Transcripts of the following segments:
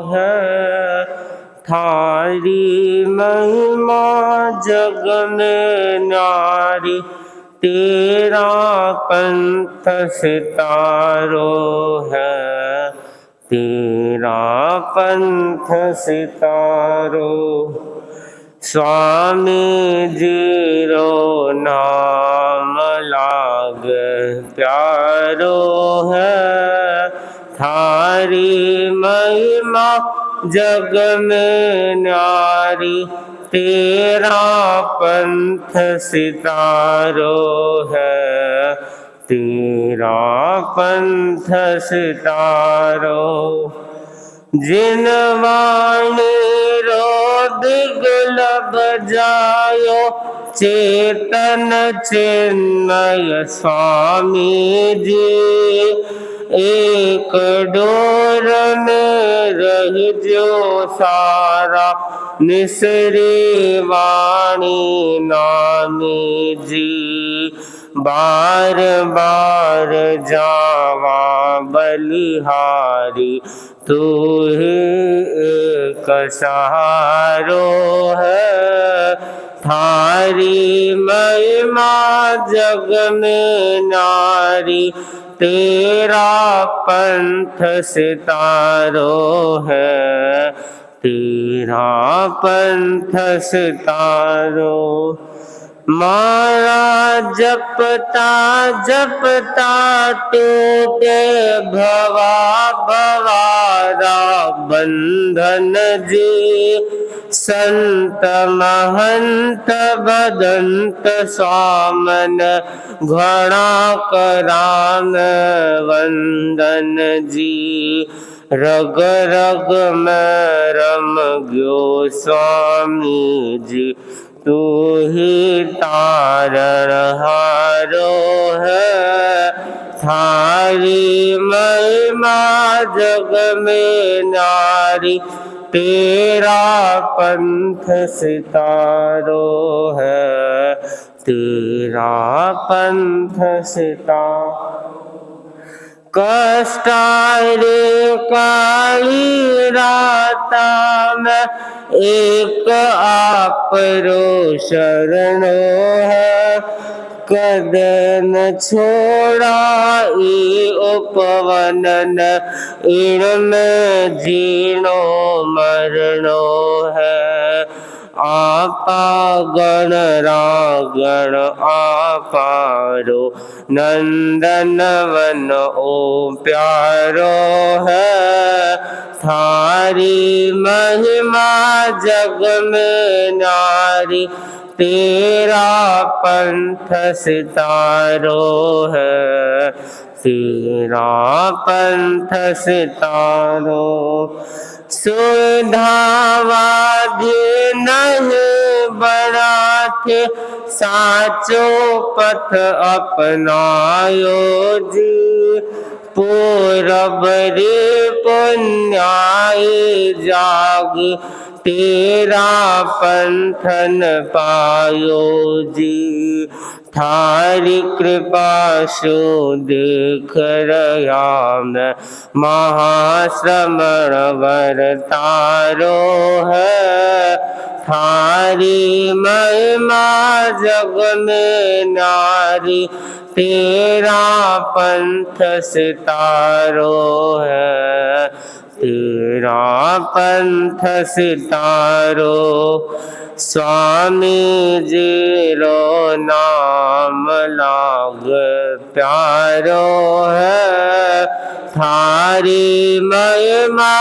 है थारी महिमा जग में न्यारी, तेरा पंथ सितारो है, तेरा पंथ सितारो। स्वामी जीरो नाम लाग प्यारो है, थारी महिमा जग में न्यारी, तेरा पंथ सितारो है, तेरा पंथ सितारो। जिन वाणी रो दिगल बजायो, चेतन चिन्मय स्वामी जी, एक डोर में रह जो सारा, निसरी वाणी नामी जी। बार बार जावा बलिहारी, तू ही एक सहारो है, थारी महिमा जग में नारी, तेरा पंथ सितारो है, तेरा पंथ सितारो। मारा जपता जपता टूटे भवा भवारा बंधन जी, संत महंत बदंत स्वामन, घड़ा करान वंदन जी। रग रग में रम गयो स्वामी जी, तू ही तारण हारो है, थारी महिमा जग में नारी, तेरा पंथ सितारो है, तेरा पंथ सितारो। कष्टारे काली राता में एक आप रो शरणो है, कद न छोड़ा ई उपवनन, इनमें जीनो मरणो है। आपा गण रागण आपारो, नंदन वन ओ प्यारो है, थारी महिमा जग में नारी, तेरा पंथ सितारो है, तेरा पंथ सितारो। सुधावादी नहीं बना थे, साचो पथ अपनायो जी, पूरब रे पुण्याई जाग, तेरा पंथन पायो जी। थारी कृपा सो देख रहा मैं, महाश्रमण वर तारो है, थारी महिमा जग में नारी, तेरा पंथ सितारो है, तेरा पंथ सितारो। स्वामी जीरो नाम लाग प्यारो है, थारी महिमा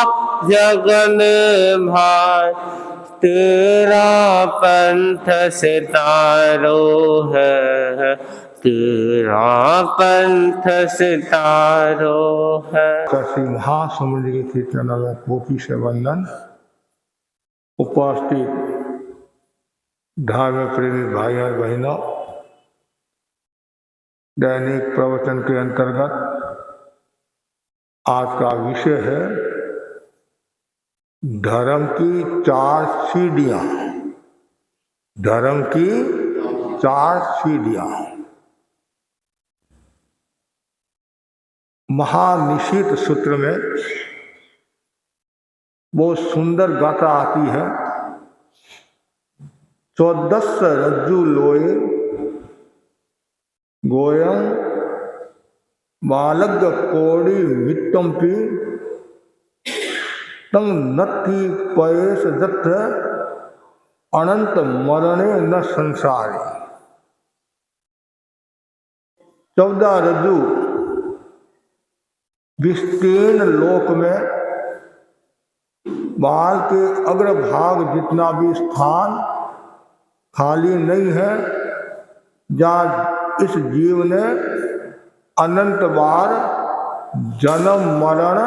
जग में भार, तेरा पंथ सितारो है, तेरा पंथ सितारो है। श्री महासमुद्र के कीर्तनों कोटि से वंदन। उपस्थित धर्म प्रेमी भाई और बहनों, दैनिक प्रवचन के अंतर्गत आज का विषय है धर्म की चार सीढ़ियां। धर्म की चार सीढ़ियां। महानिशीत सूत्र में बहुत सुंदर गाथा आती है। 14 रज्जु लोए गोयम बालग कोड़ी वित्तम्पी तंग नत्थी पयेश दत्त अनंत मरणे न संसारी। 14 रज्जु विस्तीर्ण लोक में बाल के अग्रभाग जितना भी स्थान खाली नहीं है, जहाँ इस जीव ने अनंत बार जन्म मरण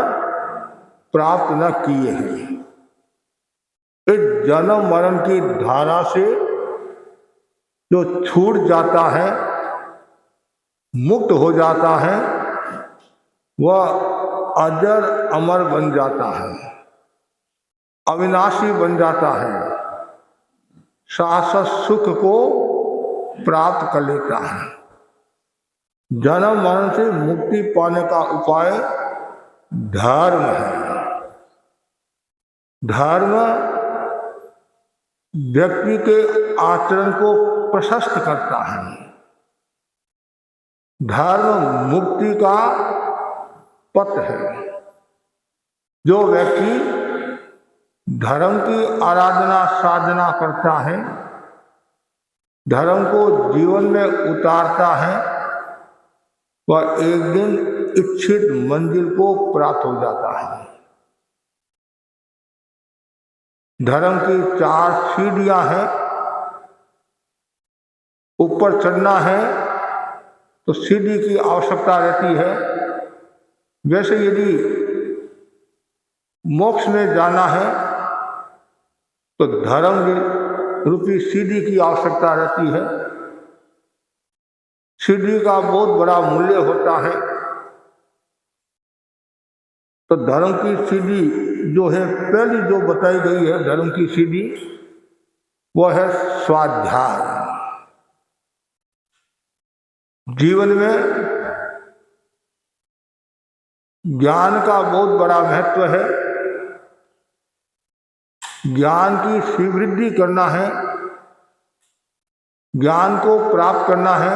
प्राप्त न किए हैं। इस जन्म मरण की धारा से जो छूट जाता है, मुक्त हो जाता है, वह अजर अमर बन जाता है, अविनाशी बन जाता है, शाश्वत सुख को प्राप्त कर लेता है। जन्म मरण से मुक्ति पाने का उपाय धर्म है। धर्म व्यक्ति के आचरण को प्रशस्त करता है। धर्म मुक्ति का पथ है। जो व्यक्ति धर्म की आराधना साधना करता है, धर्म को जीवन में उतारता है, वह एक दिन इच्छित मंजिल को प्राप्त हो जाता है। धर्म की 4 सीढ़ियां हैं। ऊपर चढ़ना है तो सीढ़ी की आवश्यकता रहती है। वैसे यदि मोक्ष में जाना है तो धर्म रूपी सीढ़ी की आवश्यकता रहती है। सीढ़ी का बहुत बड़ा मूल्य होता है। तो धर्म की सीढ़ी जो है, पहली जो बताई गई है धर्म की सीढ़ी, वह है स्वाध्याय। जीवन में ज्ञान का बहुत बड़ा महत्व है। ज्ञान की श्रीवृद्धि करना है, ज्ञान को प्राप्त करना है,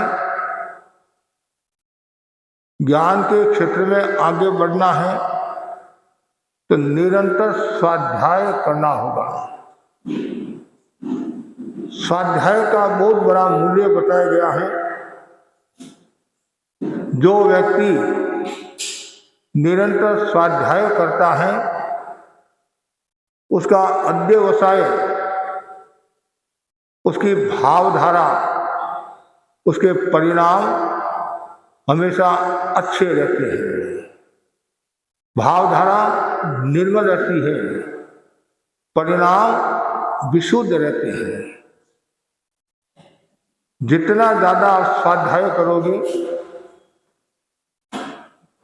ज्ञान के क्षेत्र में आगे बढ़ना है तो निरंतर स्वाध्याय करना होगा। स्वाध्याय का बहुत बड़ा मूल्य बताया गया है। जो व्यक्ति निरंतर स्वाध्याय करता है, उसका अध्यवसाय, उसकी भावधारा, उसके परिणाम हमेशा अच्छे रहते हैं। भावधारा निर्मल रहती है, परिणाम विशुद्ध रहते हैं। जितना ज्यादा आप स्वाध्याय करोगे,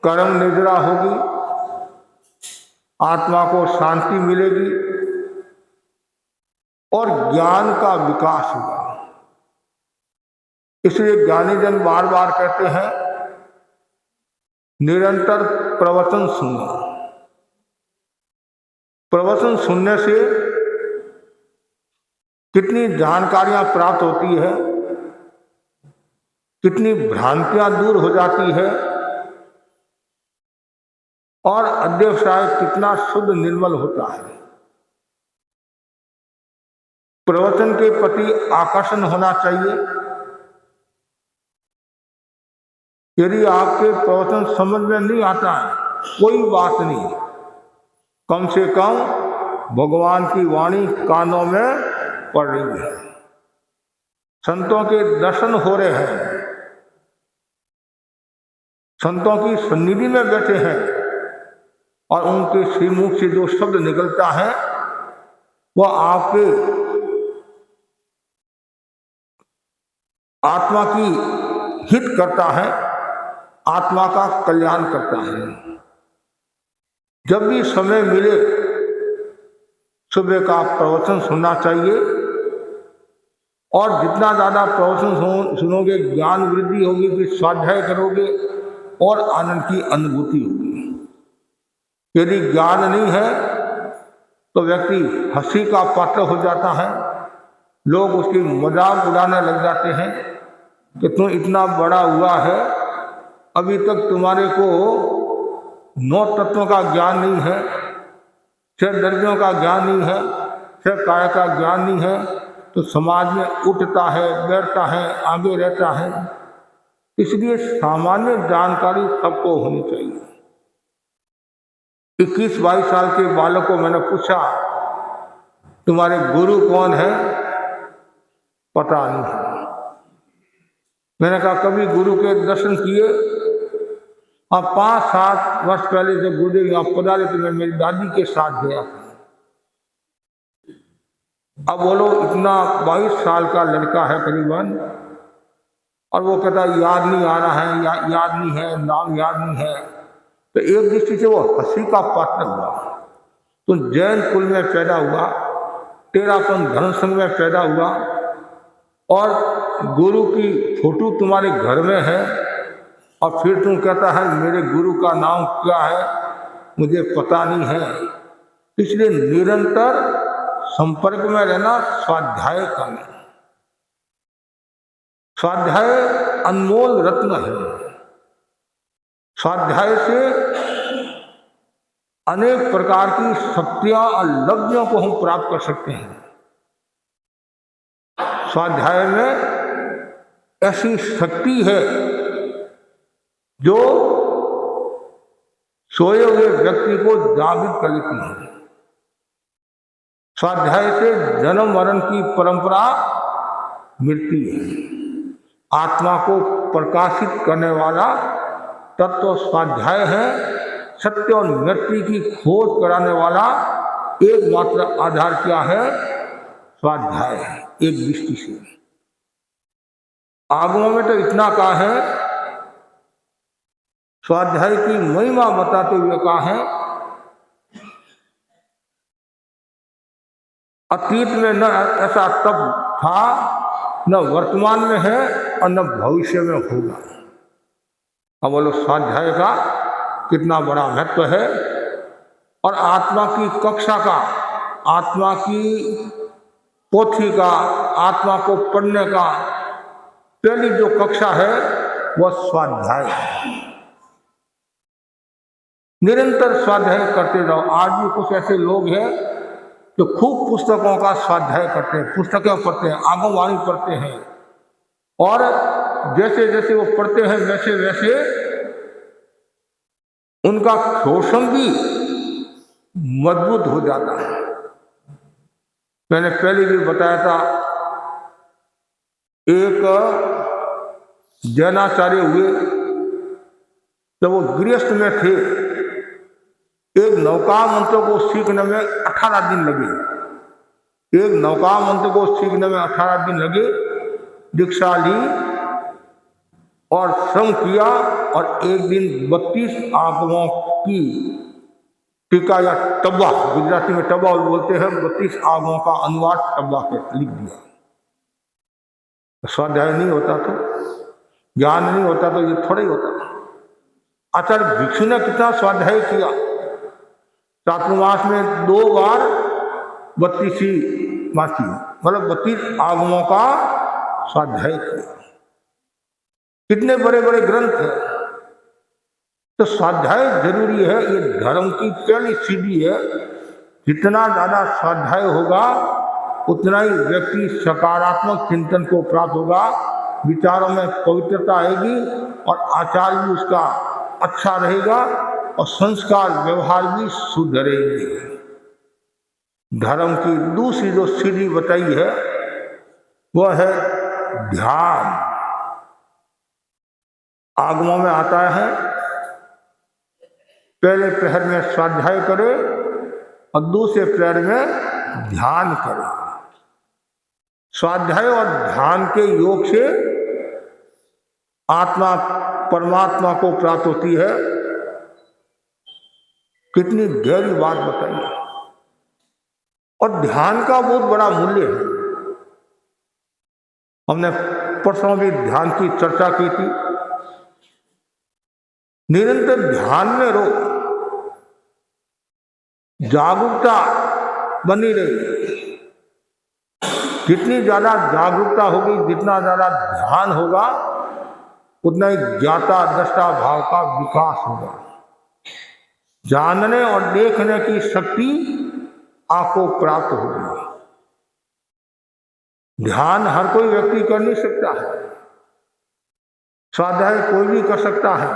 कर्म निद्रा होगी, आत्मा को शांति मिलेगी और ज्ञान का विकास होगा। इसलिए ज्ञानी जन बार बार कहते हैं निरंतर प्रवचन सुनो। प्रवचन सुनने से कितनी जानकारियां प्राप्त होती है, कितनी भ्रांतियां दूर हो जाती है और अध्यवसाय कितना शुद्ध निर्मल होता है। प्रवचन के प्रति आकर्षण होना चाहिए। यदि आपके प्रवचन समझ में नहीं आता है, कोई बात नहीं, कम से कम भगवान की वाणी कानों में पड़ रही है, संतों के दर्शन हो रहे हैं, संतों की सन्निधि में बैठे हैं और उनके श्रीमुख से जो शब्द निकलता है वह आपके आत्मा की हित करता है, आत्मा का कल्याण करता है। जब भी समय मिले सुबह का प्रवचन सुनना चाहिए और जितना ज़्यादा प्रवचन सुनोगे ज्ञान वृद्धि होगी, फिर स्वाध्याय करोगे और आनंद की अनुभूति होगी। यदि ज्ञान नहीं है तो व्यक्ति हंसी का पात्र हो जाता है, लोग उसकी मजाक उड़ाने लग जाते हैं कि तुम इतना बड़ा हुआ है, अभी तक तुम्हारे को 9 तत्वों का ज्ञान नहीं है, 6 द्रव्यों का ज्ञान नहीं है, 6 काय का ज्ञान नहीं है, तो समाज में उठता है, बैठता है, आगे रहता है। इसलिए सामान्य जानकारी सबको होनी चाहिए। 21-22 साल के बालक को मैंने पूछा तुम्हारे गुरु कौन है, पता नहीं है। मैंने कहा कभी गुरु के दर्शन किए? अब 5-7 वर्ष पहले जब गुरुदेव यहाँ पधारे तो मैं मेरी दादी के साथ गया था। अब बोलो इतना 22 साल का लड़का है करीबन, और वो कहता याद नहीं आ रहा है, याद नहीं है, नाम याद नहीं है। तो एक दृष्टि से वो हंसी का पात्र हुआ। तो जैन कुल में पैदा हुआ, तेरापन धर्म संघ में पैदा हुआ, और गुरु की फोटो तुम्हारे घर में है, और फिर तुम कहता है मेरे गुरु का नाम क्या है, मुझे पता नहीं है। इसलिए निरंतर संपर्क में रहना, स्वाध्याय करना। स्वाध्याय अनमोल रत्न है। स्वाध्याय से अनेक प्रकार की शक्तियां और लब्धियों को हम प्राप्त कर सकते हैं। स्वाध्याय में ऐसी शक्ति है जो सोए हुए व्यक्ति को जागृत कर लेती है। स्वाध्याय से जन्म मरण की परंपरा मिलती है। आत्मा को प्रकाशित करने वाला तत्व स्वाध्याय है। सत्य और मृत्यु की खोज कराने वाला एकमात्र आधार क्या है? स्वाध्याय है। एक दृष्टि से आगमों में तो इतना कहा है, स्वाध्याय की महिमा बताते हुए कहा है, अतीत में न ऐसा तप था, न वर्तमान में है, और न भविष्य में होगा। अब बोलो स्वाध्याय का कितना बड़ा महत्व है। और आत्मा की कक्षा का, आत्मा की पोथी का, आत्मा को पढ़ने का पहली जो कक्षा है वह स्वाध्याय है। निरंतर स्वाध्याय करते जाओ। आज भी कुछ ऐसे लोग हैं जो खूब पुस्तकों का स्वाध्याय करते हैं, पुस्तकें पढ़ते हैं, आगमवाणी पढ़ते हैं, और जैसे जैसे वो पढ़ते हैं वैसे वैसे उनका शोषण भी मजबूत हो जाता है। मैंने पहले भी बताया था, एक जैनाचार्य हुए, जब वो गृहस्थ में थे, एक नौका मंत्र को सीखने में 18 दिन लगे। एक नौका मंत्र को सीखने में 18 दिन लगे। दीक्षा ली और श्रम किया, और एक दिन 32 आगमों की टीका या टब्बा, गुजराती में टब्बा बोलते हैं, 32 आगमों का अनुवाद टब्बा पे लिख दिया। स्वाध्याय नहीं होता तो, ज्ञान नहीं होता तो ये थोड़ा ही होता। आचार्य भिक्षु ने कितना स्वाध्याय किया। चातुर्मास में 2 बार 32 मासी, मतलब 32 आगमों का स्वाध्याय किया। कितने बड़े बड़े ग्रंथ हैं। तो स्वाध्याय जरूरी है। ये धर्म की पहली सीढ़ी है। जितना ज़्यादा स्वाध्याय होगा उतना ही व्यक्ति सकारात्मक चिंतन को प्राप्त होगा, विचारों में पवित्रता आएगी, और आचार भी उसका अच्छा रहेगा, और संस्कार व्यवहार भी शुद्ध रहेंगे। धर्म की दूसरी जो सीढ़ी बताई है वह है ध्यान। आगमों में आता है, पहले प्रहर में स्वाध्याय करे और दूसरे प्रहर में ध्यान करे। स्वाध्याय और ध्यान के योग से आत्मा परमात्मा को प्राप्त होती है। कितनी गहरी बात बताई। और ध्यान का बहुत बड़ा मूल्य है। हमने परसों भी ध्यान की चर्चा की थी। निरंतर ध्यान में रहो। जागरूकता बनी रहेगी। जितनी ज्यादा जागरूकता होगी, जितना ज्यादा ध्यान होगा, उतना ही ज्ञाता दृष्टा भाव का विकास होगा। जानने और देखने की शक्ति आपको प्राप्त होगी। ध्यान हर कोई व्यक्ति कर नहीं सकता है, स्वाध्याय कोई भी कर सकता है,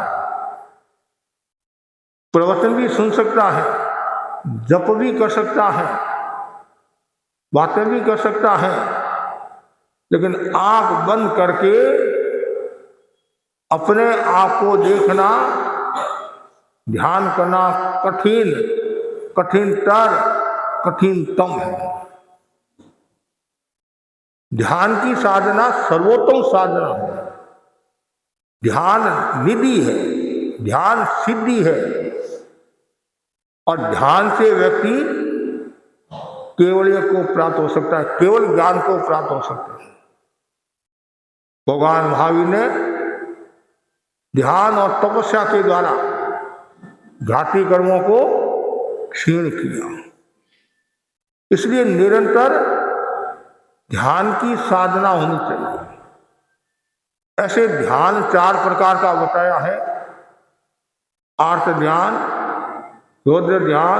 प्रवचन भी सुन सकता है, जप भी कर सकता है, बातें भी कर सकता है, लेकिन आंख बंद करके अपने आप को देखना, ध्यान करना कठिन, कठिनतर, कठिनतम है। ध्यान की साधना सर्वोत्तम साधना है। ध्यान निधि है, ध्यान सिद्धि है, और ध्यान से व्यक्ति केवल्य को प्राप्त हो सकता है, केवल ज्ञान को प्राप्त हो सकता है। भगवान महावीर ने ध्यान और तपस्या के द्वारा घाती कर्मों को क्षीण किया। इसलिए निरंतर ध्यान की साधना होनी चाहिए। ऐसे ध्यान 4 प्रकार का बताया है: आर्त ध्यान, रौद्र ध्यान,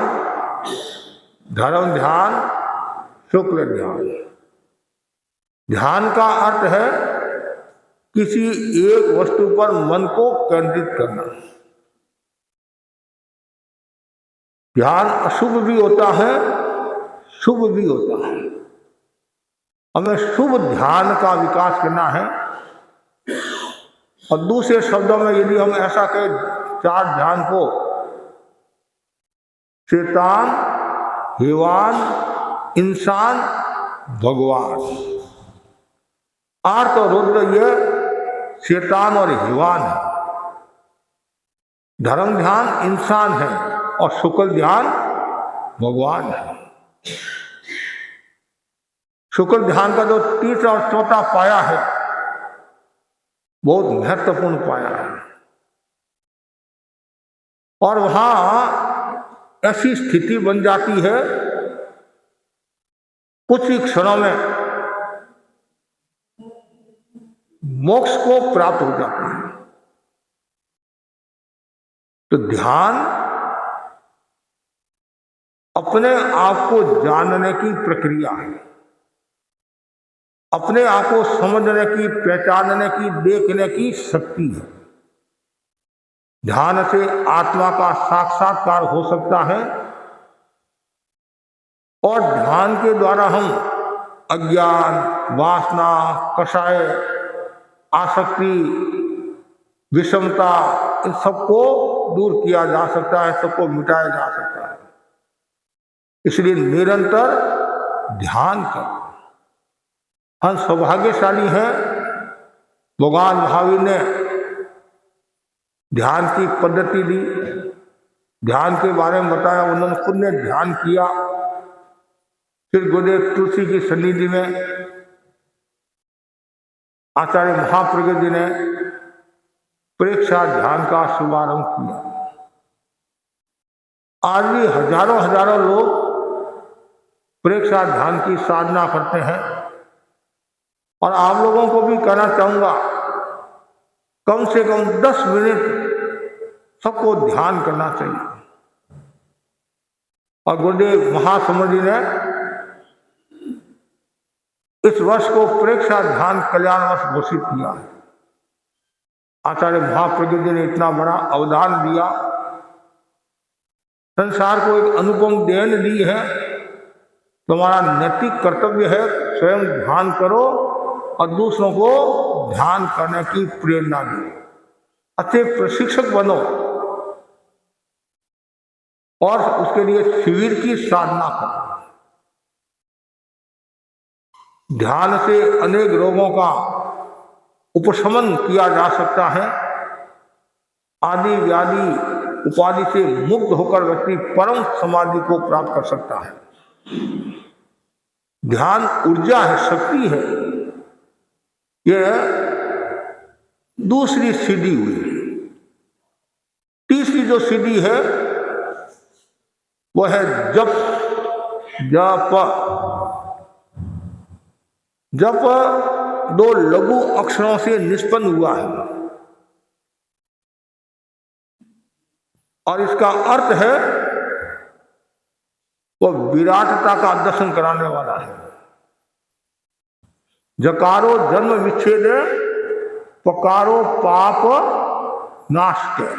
धर्म ध्यान, शुक्ल ध्यान। ध्यान का अर्थ है किसी एक वस्तु पर मन को केंद्रित करना। ध्यान अशुभ भी होता है, शुभ भी होता है। हमें शुभ ध्यान का विकास करना है। और दूसरे शब्दों में यदि हम ऐसा कहें 4 ध्यान को, शैतान, हैवान, इंसान, भगवान। आर्त और रुद्र ये शैतान और हैवान है। धर्म ध्यान इंसान है और शुक्ल ध्यान भगवान है। शुक्ल ध्यान का जो तीसरा और चौथा पाया है, बहुत महत्वपूर्ण पाया है। और वहां ऐसी स्थिति बन जाती है, कुछ ही क्षणों में मोक्ष को प्राप्त हो जाती है। तो ध्यान अपने आप को जानने की प्रक्रिया है, अपने आप को समझने की, पहचानने की, देखने की शक्ति है। ध्यान से आत्मा का साक्षात्कार हो सकता है, और ध्यान के द्वारा हम अज्ञान, वासना, कषाय, आसक्ति, विषमता, इन सबको दूर किया जा सकता है, सबको मिटाया जा सकता है। इसलिए निरंतर ध्यान करो। हम सौभाग्यशाली हैं, भगवान महावीर ने ध्यान की पद्धति दी, ध्यान के बारे में बताया, उन्होंने खुद ने ध्यान किया। फिर गुरुदेव तुलसी की सन्निधि में आचार्य महाप्रज्ञ जी ने प्रेक्षा ध्यान का शुभारंभ किया। आज भी हजारों हजारों लोग प्रेक्षा ध्यान की साधना करते हैं, और आप लोगों को भी कहना चाहूंगा, कम से कम 10 मिनट सबको ध्यान करना चाहिए। और गुरुदेव महासमुद्र जी ने इस वर्ष को प्रेक्षा ध्यान कल्याण वर्ष घोषित किया है। आचार्य महाप्रज्ञ जी ने इतना बड़ा अवदान दिया, संसार को एक अनुपम देन दी है। तुम्हारा नैतिक कर्तव्य है स्वयं ध्यान करो और दूसरों को ध्यान करने की प्रेरणा दो, अच्छे प्रशिक्षक बनो, और उसके लिए शिविर की साधना करो। ध्यान से अनेक रोगों का उपशमन किया जा सकता है। आदि व्याधि उपाधि से मुक्त होकर व्यक्ति परम समाधि को प्राप्त कर सकता है। ध्यान ऊर्जा है, शक्ति है। यह दूसरी सीढ़ी हुई। तीसरी जो सीढ़ी है वह है जप, जप। जप दो लघु अक्षरों से निष्पन्न हुआ है और इसका अर्थ है वो विराटता का दर्शन कराने वाला है। जकारो जन्म विच्छेद, पकारो पाप नाश के।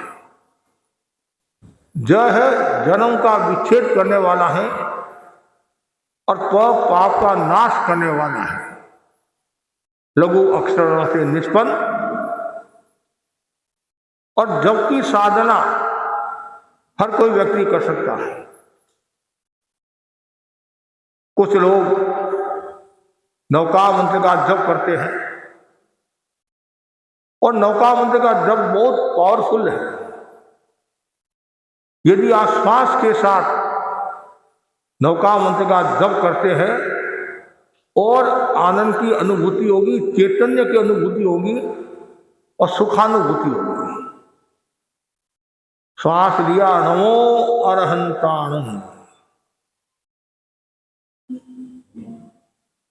ज है जन्म का विच्छेद करने वाला है और प पाप का नाश करने वाला है। लघु अक्षरों से निष्पन्न। और जप की साधना हर कोई व्यक्ति कर सकता है। कुछ लोग नौका मंत्र का जप करते हैं और नौका मंत्र का जप बहुत पावरफुल है। यदि आप श्वास के साथ नौका मंत्र का जप करते हैं और आनंद की अनुभूति होगी, चैतन्य की अनुभूति होगी और सुखानुभूति होगी। श्वास लिया, नमो अरहंताणं।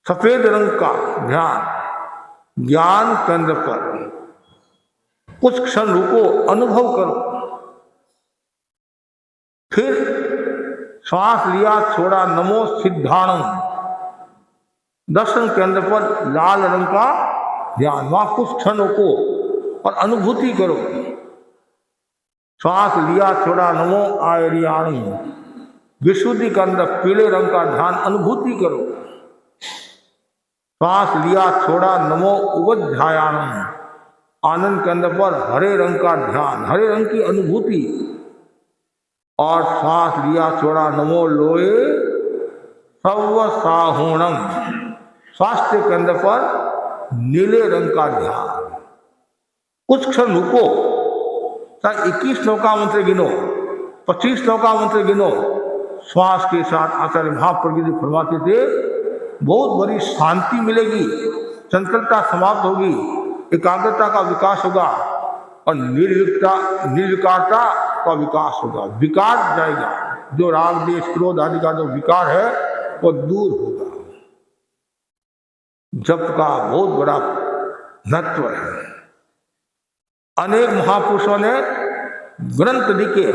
सफेद रंग का ध्यान ज्ञान केंद्र पर कुछ क्षण रुको, अनुभव करो। फिर श्वास लिया, छोड़ा, नमो सिद्धाणं। दर्शन केंद्र पर लाल रंग का ध्यान, वहां कुछ क्षणों को और अनुभूति करो। श्वास लिया, छोड़ा, नमो आयरियाणं। विशुद्धि के अंदर पीले रंग का ध्यान, अनुभूति करो। श्वास लिया, छोड़ा, नमो उवध्यायाणं। आनंद के अंदर पर हरे रंग का ध्यान, हरे रंग की अनुभूति। और श्वास लिया, छोड़ा, नमो लोए सव्वसाहुणं। स्वास्थ्य के अंदर पर नीले रंग का ध्यान। कुछ क्षण रुको, 21 नौका मंत्र गिनो, 25 नौका मंत्र गिनो। श्वास के साथ आचार्य महाप्रभु जी फरमाते थे बहुत बड़ी शांति मिलेगी, चंचलता समाप्त होगी, एकाग्रता का विकास होगा और निर्विकारता का विकास होगा। विकार जाएगा, जो राग द्वेष क्रोध आदि का जो विकार है वो दूर होगा। जप का बहुत बड़ा महत्व है। अनेक महापुरुषों ने ग्रंथ लिखे,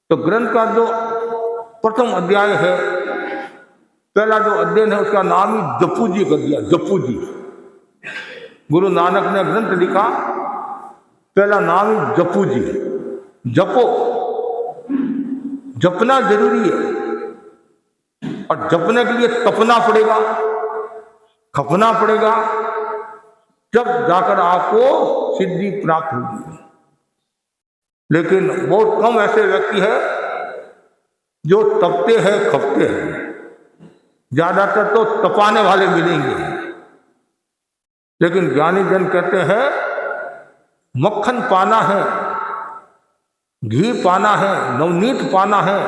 तो ग्रंथ का जो प्रथम अध्याय है, पहला जो अध्ययन है, उसका नाम ही जपू जी कर दिया। जपू जी, गुरु नानक ने ग्रंथ लिखा, पहला नाम ही जपू जी। जपो, जपना जरूरी है और जपने के लिए तपना पड़ेगा, खपना पड़ेगा, जब जाकर आपको सिद्धि प्राप्त होगी। लेकिन बहुत कम ऐसे व्यक्ति हैं जो तपते हैं, खपते हैं। ज्यादातर तो तपाने वाले मिलेंगे। लेकिन ज्ञानी जन कहते हैं मक्खन पाना है, घी पाना है, नवनीत पाना है,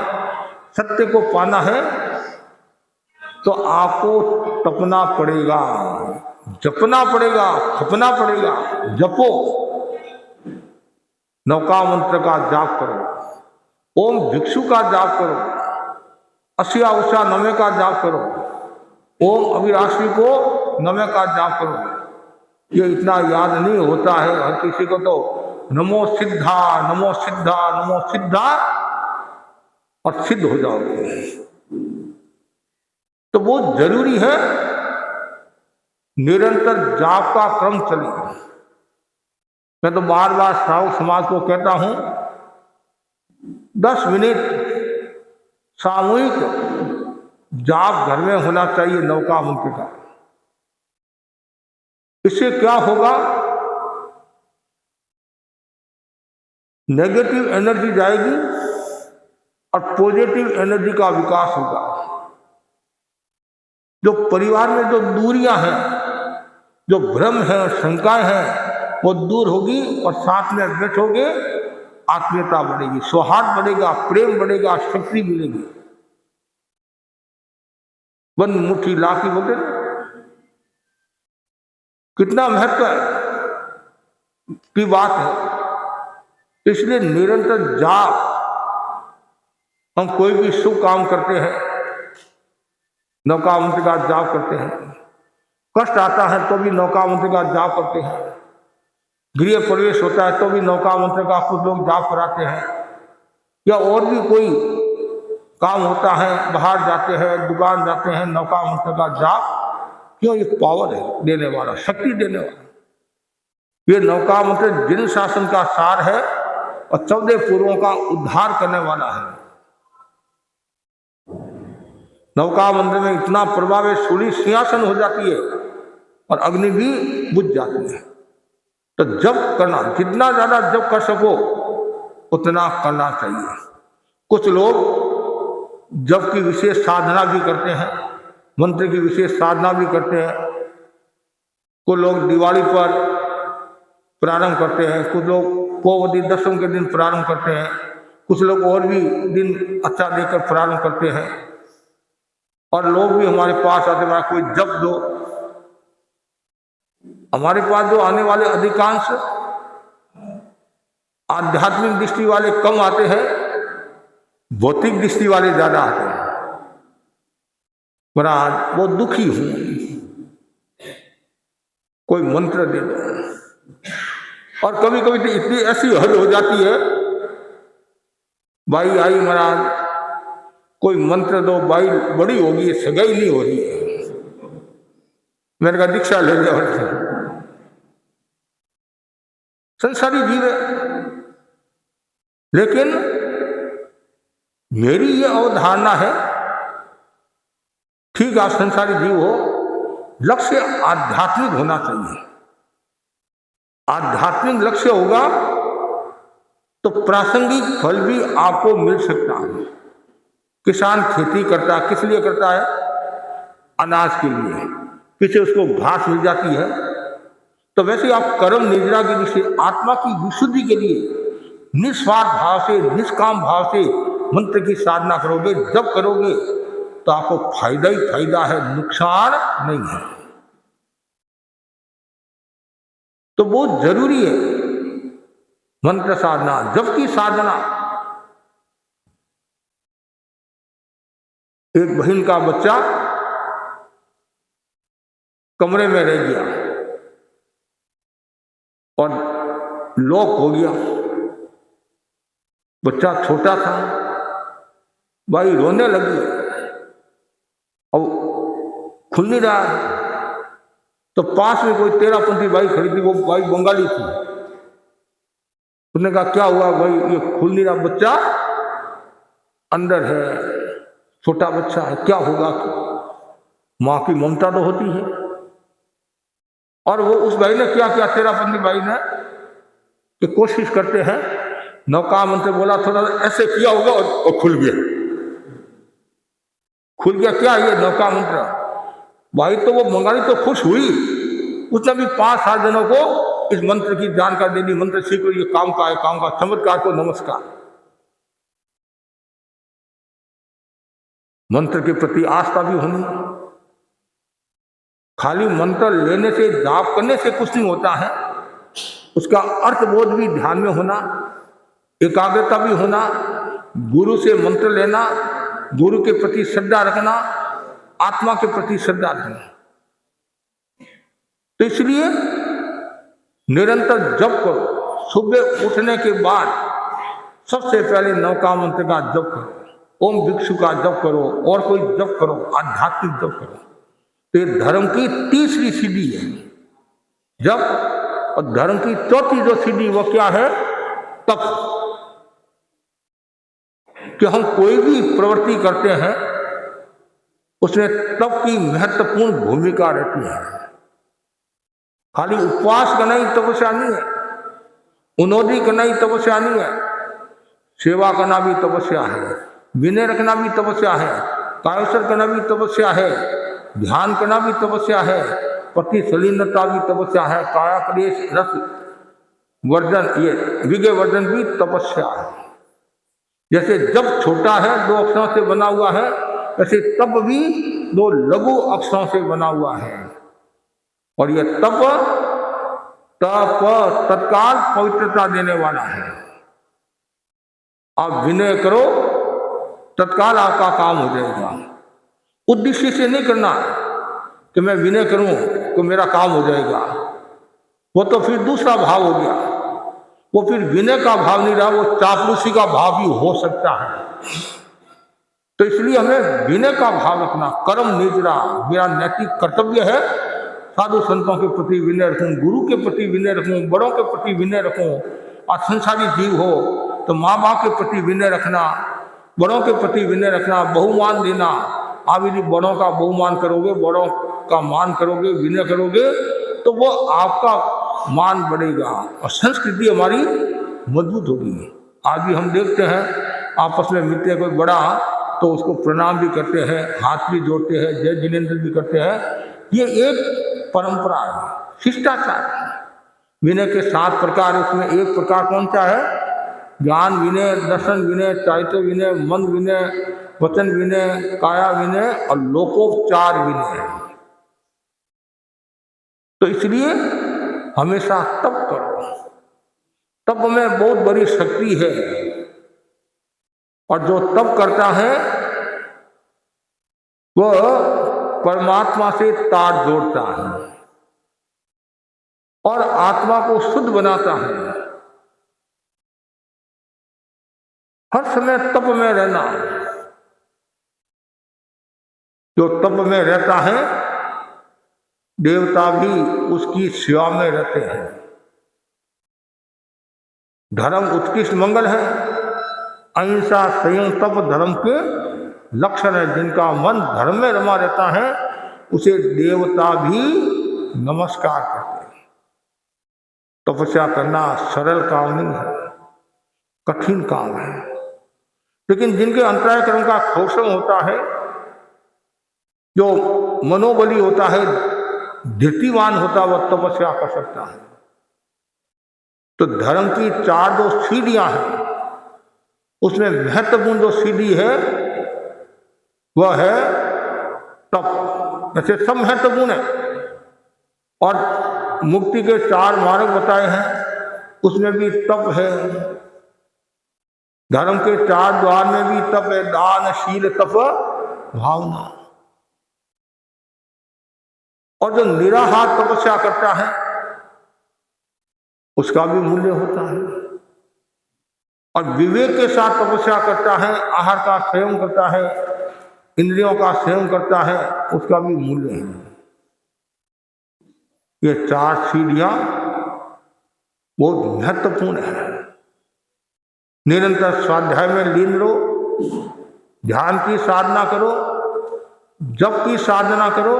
सत्य को पाना है, तो आपको तपना पड़ेगा, जपना पड़ेगा, खपना पड़ेगा। जपो, नौका मंत्र का जाप करो, ओम भिक्षु का जाप करो, अस्या उषा नमे का जाप करो, ओम अविराशी को नमे का जाप करो। ये इतना याद नहीं होता है हर किसी को। तो नमो सिद्धा, नमो सिद्धा, नमो सिद्धा, और सिद्ध हो जाओगे। तो बहुत जरूरी है निरंतर जाप का क्रम चले। मैं तो बार बार श्रावक समाज को कहता हूं 10 मिनट सामूहिक जाप घर में होना चाहिए नौका मंत्र का। इससे क्या होगा, नेगेटिव एनर्जी जाएगी और पॉजिटिव एनर्जी का विकास होगा। जो परिवार में जो दूरियां हैं, जो भ्रम है, शंकाएं हैं, वो दूर होगी और साथ में बैठोगे, आत्मीयता बढ़ेगी, सौहार्द बढ़ेगा, प्रेम बढ़ेगा, शक्ति मिलेगी। बंद मुट्ठी लाठी बोलते ना, कितना महत्व की बात है। इसलिए निरंतर जाप, हम कोई भी शुभ काम करते हैं नौका मंत्र का जाप करते हैं। कष्ट आता है तो भी नौका मंत्र का जाप करते हैं। गृह प्रवेश होता है तो भी नौका मंत्र का कुछ लोग जाप कराते हैं। या और भी कोई काम होता है, बाहर जाते हैं, दुकान जाते हैं, नौका मंत्र का जाप। क्यों? ये पावर है देने वाला, शक्ति देने वाला। ये नौका मंत्र जिन शासन का सार है और 14 पूर्वों का उद्धार करने वाला है। नौका मंत्र में इतना प्रभाव है, सूली सिंहासन हो जाती है और अग्नि भी बुझ जाती है। तो जप करना, जितना ज्यादा जप कर सको उतना करना चाहिए। कुछ लोग जप की विशेष साधना भी करते हैं, मंत्र की विशेष साधना भी करते हैं। कुछ लोग दिवाली पर प्रारंभ करते हैं, कुछ लोग पौवदी दशम के दिन प्रारंभ करते हैं, कुछ लोग और भी दिन अच्छा देकर प्रारंभ करते हैं। और लोग भी हमारे पास आते हैं, कोई जप दो। हमारे पास जो आने वाले अधिकांश आध्यात्मिक दृष्टि वाले कम आते हैं, भौतिक दृष्टि वाले ज्यादा आते हैं। महाराज वो दुखी हूं, कोई मंत्र दे दो। और कभी कभी तो इतनी ऐसी हद हो जाती है, बाई आई महाराज कोई मंत्र दो, बाई बड़ी होगी, सगाई नहीं हो रही है, मैंने कहा दीक्षा ले जाओ। संसारी जीव है, लेकिन मेरी ये अवधारणा है, ठीक आप संसारी जीव हो, लक्ष्य आध्यात्मिक होना चाहिए। आध्यात्मिक लक्ष्य होगा तो प्रासंगिक फल भी आपको मिल सकता है। किसान खेती करता है, किस लिए करता है? अनाज के लिए, पीछे उसको घास मिल जाती है। तो वैसे आप कर्म निद्रा के लिए, आत्मा की विशुद्धि के लिए निस्वार्थ भाव से, निष्काम भाव से मंत्र की साधना करोगे, जब करोगे तो आपको फायदा ही फायदा है, नुकसान नहीं है। तो बहुत जरूरी है मंत्र साधना, जप की साधना। एक बहन का बच्चा कमरे में रह गया और लॉक हो गया। बच्चा छोटा था, भाई रोने लगी, अब खुल नहीं रहा है। तो पास में कोई 13-15 भाई खड़ी थी, वो भाई बंगाली थी। उसने कहा क्या हुआ भाई, ये खुल नहीं रहा, बच्चा अंदर है, छोटा बच्चा है, क्या होगा? माँ की ममता तो होती है। और वो उस भाई ने क्या किया, 13-15 भाई ने कि कोशिश करते हैं, नौका मंत्र बोला, थोड़ा ऐसे किया होगा और खुल गया। खुल गया क्या ये नौका मंत्र? भाई तो वो बंगाली तो खुश हुई, उसने भी 5-7 जनों को इस मंत्र की जानकारी दे दी, मंत्र सीखो, ये काम का है, काम का, चमत्कार को नमस्कार। मंत्र के प्रति आस्था भी होनी। खाली मंत्र लेने से, जाप करने से कुछ नहीं होता है, उसका अर्थबोध भी ध्यान में होना, एकाग्रता भी होना, गुरु से मंत्र लेना, गुरु के प्रति श्रद्धा रखना, आत्मा के प्रति श्रद्धा रखना। तो इसलिए निरंतर जप करो। सुबह उठने के बाद सबसे पहले नौका मंत्र का जप करो, ओम भिक्षु का जप करो, और कोई जप करो, आध्यात्मिक जप करो। तो ये धर्म की तीसरी सीढ़ी है जप। और धर्म की चौथी जो सीढ़ी वो क्या है? तप। कि हम कोई भी प्रवृत्ति करते हैं उसमें तप की महत्वपूर्ण भूमिका रहती है। खाली उपवास करना ही तपस्या नहीं है, उन्नति करना ही तपस्या नहीं है, सेवा करना भी तपस्या है, विनय रखना भी तपस्या है, कायोत्सर्ग करना भी तपस्या है, ध्यान करना भी तपस्या है, पति सलीनता भी तपस्या है, काया क्लेश रस वर्जन, ये विजय वर्जन भी तपस्या है। जैसे जब छोटा है 2 अक्षरों से बना हुआ है, वैसे तप भी 2 लघु अक्षरों से बना हुआ है। और यह तप तत्काल पवित्रता देने वाला है। आप विनय करो, तत्काल आपका काम हो जाएगा। उद्देश्य से नहीं करना कि मैं विनय करूं तो मेरा काम हो जाएगा, वो तो फिर दूसरा भाव हो गया। वो फिर विनय का भाव नहीं रहा, वो चापलूसी का भाव भी हो सकता है। तो इसलिए हमें विनय का भाव रखना, कर्म निजरा, मेरा नैतिक कर्तव्य है साधु संतों के प्रति विनय रखूं, गुरु के प्रति विनय रखूं, बड़ों के प्रति विनय रखूं। और संसारी जीव हो तो माँ बाप के प्रति विनय रखना, बड़ों के प्रति विनय रखना, बहुमान देना। आप यदि बड़ों का बहुमान करोगे, बड़ों का मान करोगे, विनय करोगे, तो वो आपका मान बढ़ेगा और संस्कृति हमारी मजबूत होगी। आज भी हम देखते हैं आपस में मिलते हैं, कोई बड़ा तो उसको प्रणाम भी करते हैं, हाथ भी जोड़ते हैं, जय जिनेन्द्र भी करते हैं। ये एक परंपरा है, शिष्टाचार है। विनय के 7 प्रकार, उसमें एक प्रकार कौन सा है? ज्ञान विनय, दर्शन विनय, चारित्र विनय, मन विनय, वचन विनय, काया विनय और लोकोपचार विनय। तो इसलिए हमेशा तप करो, तप में बहुत बड़ी शक्ति है। और जो तप करता है वह परमात्मा से तार जोड़ता है और आत्मा को शुद्ध बनाता है। हर समय तप में रहना, जो तप में रहता है देवता भी उसकी सेवा में रहते हैं। धर्म उत्कृष्ट मंगल है, अहिंसा संयम तप धर्म के लक्षण है। जिनका मन धर्म में रमा रहता है उसे देवता भी नमस्कार करते हैं। तपस्या करना सरल काम नहीं है, कठिन काम है। लेकिन जिनके अंतराय कर्म का शोषण होता है, जो मनोबली होता है, धीर्तिवान होता है, वह तपस्या कर सकता है। तो धर्म की 4 जो सीढ़ियां हैं, उसमें महत्वपूर्ण जो सीढ़ी है वह है तप। ऐसे सब महत्वपूर्ण है और मुक्ति के 4 मार्ग बताए हैं, उसमें भी तप है। धर्म के 4 द्वार में भी तप है, दान, शील, तप, भावना। और जो निराहार तपस्या करता है उसका भी मूल्य होता है। और विवेक के साथ तपस्या करता है, आहार का सेवन करता है, इंद्रियों का सेवन करता है, उसका भी मूल्य है। ये 4 सीढ़ियां बहुत महत्वपूर्ण है। निरंतर स्वाध्याय में लीन रहो, ध्यान की साधना करो, जप की साधना करो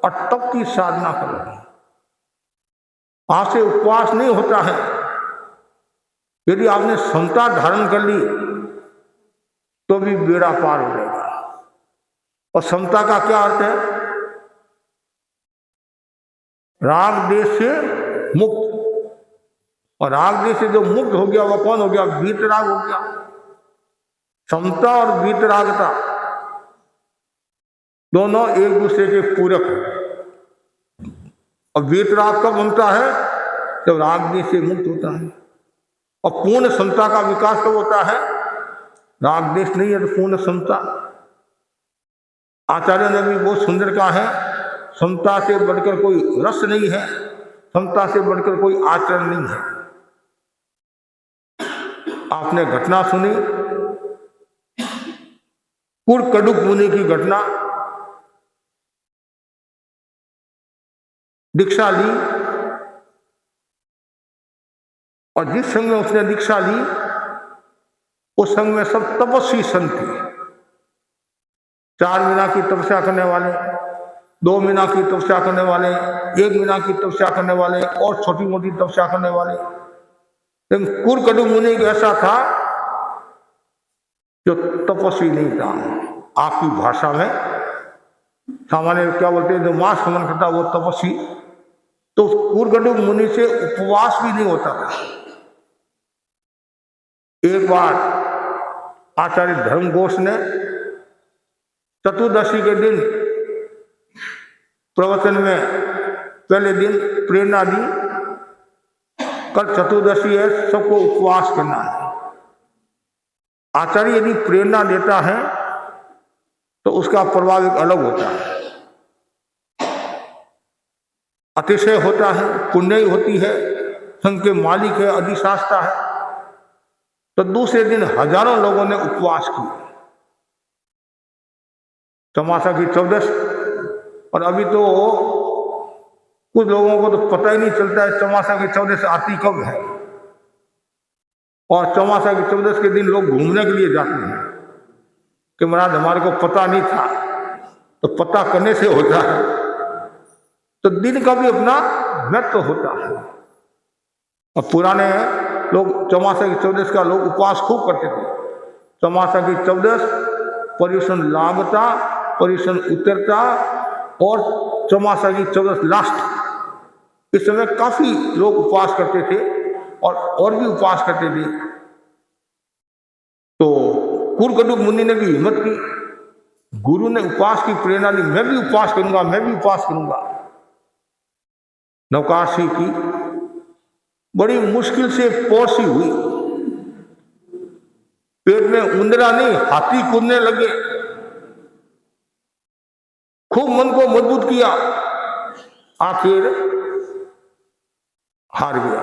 और तप की साधना करो। आपसे उपवास नहीं होता है। यदि आपने समता धारण कर ली तो भी बेड़ा पार हो जाएगा। और समता का क्या अर्थ है? राग देश से मुक्त। और राग देश से जो मुक्त हो गया वह कौन हो गया? वीतराग हो गया। समता और वीतरागता दोनों एक दूसरे के पूरक हैं। और वीतराग कब बनता है? जब राग देश से मुक्त होता है। और पूर्ण समता का विकास कब होता है? राग देश नहीं है तो पूर्ण समता। आचार्य ने भी बहुत सुंदर कहा है, समता से बढ़कर कोई रस नहीं है, समता से बढ़कर कोई आचरण नहीं है। आपने घटना सुनी कुरकडुक मुनि की घटना। दीक्षा ली और जिस संघ में उसने दीक्षा ली उस संघ में सब तपस्वी संत थे। 4 महीना की तपस्या करने वाले, 2 महीना की तपस्या करने वाले, 1 महीना की तपस्या करने वाले और छोटी मोटी तपस्या करने वाले। लेकिन कुरकडुक मुनि ऐसा था जो तपस्वी नहीं था। आपकी भाषा में सामान्य क्या बोलते हैं, जो मांस हवन करता वो तपस्वी। तो कुरकडुक मुनि से उपवास भी नहीं होता था। एक बार आचार्य धर्मघोष ने चतुर्दशी के दिन प्रवचन में पहले दिन प्रेरणा दी, कल चतुर्दशी है, सबको उपवास करना है। आचार्य यदि प्रेरणा देता है तो उसका प्रभाव एक अलग होता है, अतिशय होता है, पुण्य होती है, संघ के मालिक है, अधिशास्ता है। तो दूसरे दिन हजारों लोगों ने उपवास किया, चौमासा की 14। और अभी तो कुछ लोगों को तो पता ही नहीं चलता है चौमासा की 14 आती कब है। और चौमासा की 14 के दिन लोग घूमने के लिए जाते हैं कि महाराज हमारे को पता नहीं था, तो पता करने से होता है। तो दिन का भी अपना महत्व होता है। और पुराने लोग चौमासा की 14 का लोग उपवास खूब करते थे। चौमासा की 14 पर्युषण लागता, पर्युषण उतरता और चौमासा की 14 लास्ट, इस समय काफी लोग उपवास करते थे और भी उपवास करते थे। तो कुरकटुक मुनि ने भी हिम्मत की, गुरु ने उपवास की प्रेरणा दी, मैं भी उपवास करूंगा, मैं भी उपवास करूंगा। नौकाशी की बड़ी मुश्किल से पौसी हुई, पेट में उंदरा नहीं हाथी कूदने लगे, खूब मन को मजबूत किया, आखिर हार गया।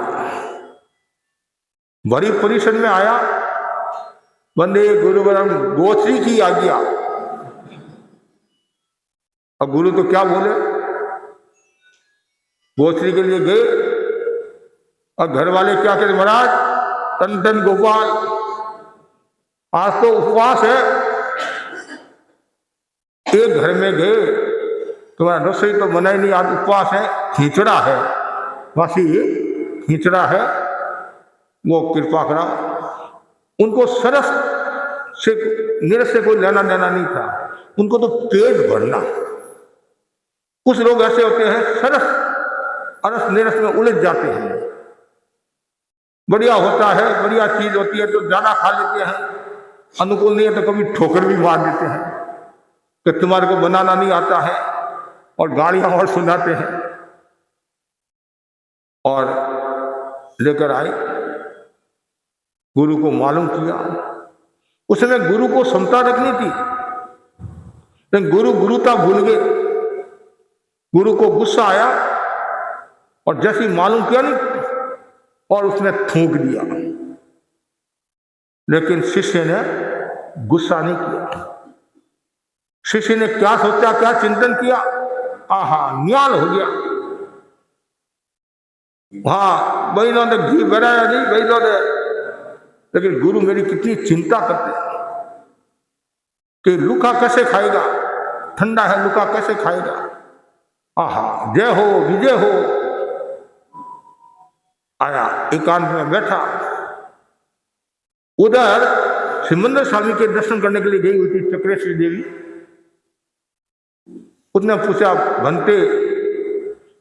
बड़ी परिषद में आया, वंदे गुरुवरम गोत्री की आज्ञा। और गुरु तो क्या बोले, गोत्री के लिए गए और घर वाले क्या कहते, महाराज टन टन गोपाल आज तो उपवास है। एक घर में गए, तुम्हारा रसोई तो बना ही नहीं, आज उपवास है, खींचड़ा है, वासी खींचड़ा है, वो कृपा करा। उनको सरस से निरस से कोई लेना देना नहीं था, उनको तो पेट भरना। कुछ लोग ऐसे होते हैं सरस अरस निरस में उलझ जाते हैं, बढ़िया होता है, बढ़िया चीज होती है तो ज्यादा खा लेते हैं, अनुकूल नहीं है तो कभी ठोकर भी मार देते हैं कि तुम्हारे को बनाना नहीं आता है, और गालियां और सुनाते हैं। और लेकर आए, गुरु को मालूम किया। उस समय गुरु को समता रखनी थी, लेकिन गुरु गुरुता भूल गए। गुरु को गुस्सा आया और जैसे मालूम किया नहीं, और उसने थूक दिया। लेकिन शिष्य ने गुस्सा नहीं किया। शिष्य ने क्या सोचा, क्या चिंतन किया, आहा न्याल हो गया। हाँ बहनों ने घी बनाया नहीं, बहनों ने, लेकिन गुरु मेरी कितनी चिंता करते हैं कि लुका कैसे खाएगा, ठंडा है लुका कैसे खाएगा। आहा जय हो विजय हो। आया एकांत में बैठा, उधर सिमंदर स्वामी के दर्शन करने के लिए गई हुई थी चक्रेश्वरी देवी। उसने पूछा, भंते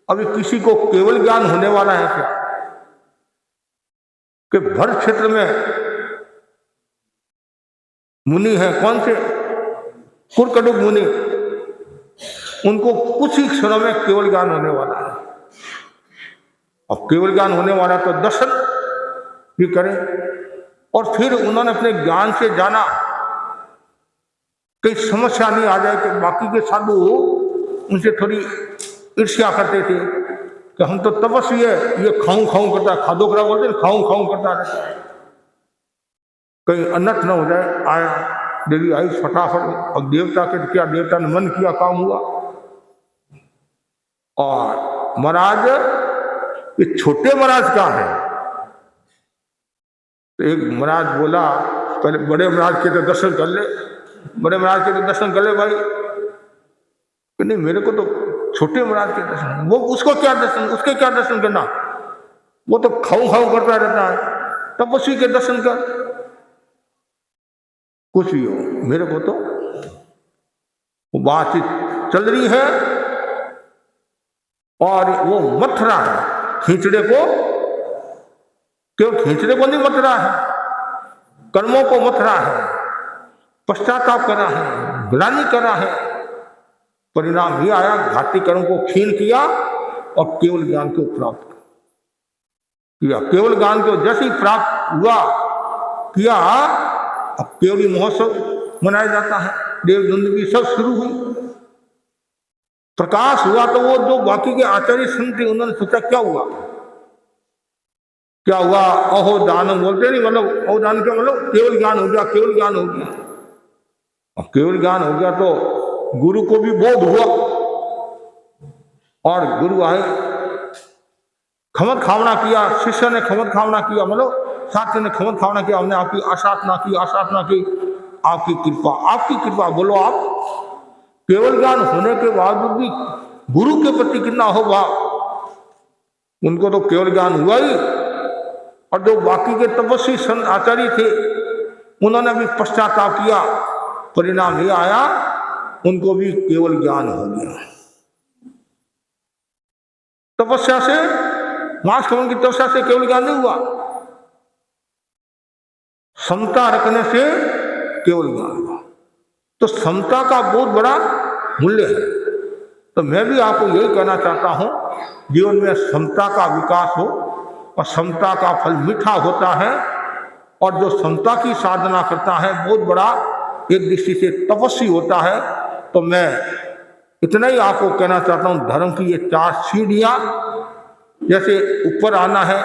अभी किसी को केवल ज्ञान होने वाला है क्या, कि भर क्षेत्र में मुनि है, कौन से, कुरकटुक मुनि, उनको कुछ ही क्षणों में केवल ज्ञान होने वाला है। और केवल ज्ञान होने वाला तो दर्शन भी करें। और फिर उन्होंने अपने ज्ञान से जाना कई समस्या नहीं आ जाए कि बाकी के साधु उनसे थोड़ी ईर्ष्या करते थे कि हम तो तपस्वी है, ये खाऊं खाऊं करता है, खादो खरा बोलते हैं, खाऊं खाऊं करता रहता है, कहीं अनर्थ न हो जाए। आया, देवी आई फटाफट, और देवता के क्या, देवता ने मन किया, काम हुआ। और महाराज, ये छोटे महाराज कहाँ है? तो एक महाराज बोला, पहले बड़े महाराज के तो दर्शन कर ले, बड़े महाराज के तो दर्शन कर ले भाई। नहीं मेरे को तो छोटे महाराज के दर्शन, वो उसको क्या दर्शन, उसके क्या दर्शन करना, वो तो खाऊ खाऊ करता रहता है, तपस्वी के दर्शन कर। कुछ भी हो, मेरे को तो वो बातचीत चल रही है और वो मथ रहा है खींचड़े को, क्यों खींचड़े को नहीं मथ रहा है, कर्मों को मथ रहा है, पश्चाताप कर रहा है, ग्लानि कर रहा है। परिणाम ये आया, घाती कर्म को क्षीण किया और केवल ज्ञान को प्राप्त किया। केवल ज्ञान को जैसे ही प्राप्त हुआ किया, अब केवली महोत्सव मनाया जाता है। देवदुंदुभी सब शुरू हुई। प्रकाश हुआ तो वो जो बाकी के आचार्य संत थे उन्होंने सोचा क्या हुआ, क्या हुआ? अहो दानम बोलते नहीं, मतलब अहो दान क्या मतलब केवल ज्ञान हो गया, केवल ज्ञान हो गया। और केवल ज्ञान हो गया तो गुरु को भी बोध हुआ और गुरु आए, खमत खावना किया, शिष्य ने खमत खावना किया, मतलब साथी ने खमत खावना किया, हमने आपकी आसाधना की, आसाधना की, आपकी कृपा, आपकी कृपा। बोलो आप केवल ज्ञान होने के बावजूद भी गुरु के प्रति कितना हो भाव। उनको तो केवल ज्ञान हुआ ही, और जो बाकी के तपस्वी संत आचार्य थे उन्होंने भी पश्चाताप किया, परिणाम ये आया उनको भी केवल ज्ञान हो गया। तपस्या से, मांस खवन की तपस्या से केवल ज्ञान नहीं हुआ, समता रखने से केवल ज्ञान हुआ। तो समता का बहुत बड़ा मूल्य है। तो मैं भी आपको यही कहना चाहता हूं, जीवन में समता का विकास हो, और समता का फल मीठा होता है, और जो समता की साधना करता है बहुत बड़ा एक दृष्टि से तपस्वी होता है। तो मैं इतना ही आपको कहना चाहता हूं, धर्म की ये 4 सीढ़ियां, जैसे ऊपर आना है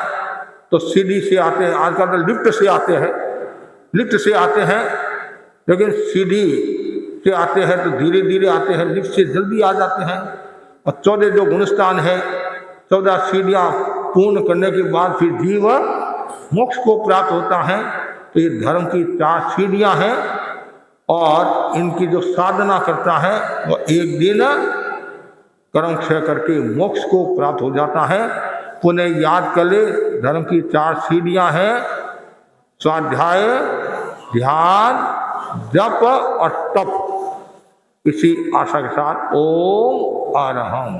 तो सीढ़ी से आते हैं, आजकल तो लिफ्ट से आते हैं, लिफ्ट से आते हैं, लेकिन सीढ़ी से आते हैं तो धीरे धीरे आते हैं, लिफ्ट से जल्दी आ जाते हैं। और 14 जो गुणस्थान है, 14 सीढ़ियां पूर्ण करने के बाद फिर जीव मोक्ष को प्राप्त होता है। तो ये धर्म की 4 सीढ़ियां हैं, और इनकी जो साधना करता है वो एक दिन कर्म क्षय करके मोक्ष को प्राप्त हो जाता है। पुनः याद कर ले, धर्म की 4 सीढ़ियां हैं, स्वाध्याय, ध्यान, जप और तप। इसी आशा के साथ ओम आरहम।